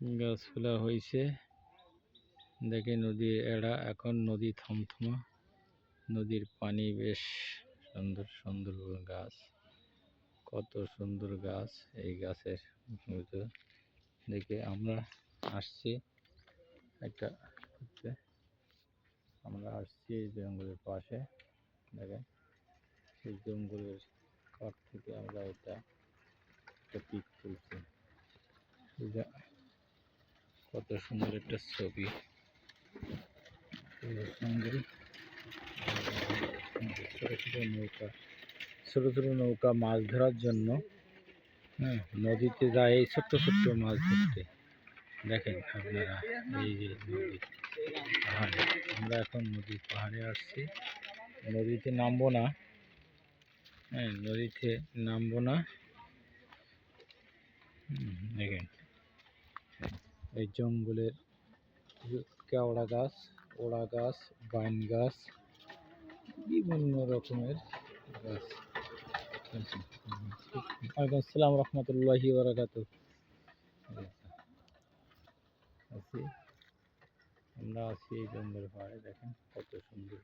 গাছপালা হয়েছে। দেখে নদী এড়া, এখন নদী থমথমা, নদীর পানি বেশ সুন্দর সুন্দর গাছ, কত সুন্দর গাছ। এই গাছের দেখে আমরা আসছি একটা, আমরা আসছি এই জঙ্গলের পাশে। দেখেন এই জঙ্গলের কাছ থেকে আমরা এটা একটা পিক তুলছি। কত সুন্দর একটা ছবি, সুন্দর ছোট ছোট নৌকা মাছ ধরার জন্য। হ্যাঁ, নদীতে যায় এই ছোট্ট ছোট্ট মাছ ধরতে। দেখেন আপনারা এই যে নদী পাহাড়ে, আমরা এখন নদীর পাহাড়ে আসছি। নদীতে নামবো না, হ্যাঁ নদীতে নামবো না। দেখেন এই জঙ্গলের কেওড়া গাছ, ওড়া গাছ, বাইন গাছ, বিভিন্ন রকমের গাছ। ওয়ালাইকুম আসসালাম রহমতুল্লাহি বারাকাতুহু। আমরা আছি এই জঙ্গল পাহাড়ে, দেখেন কত সুন্দর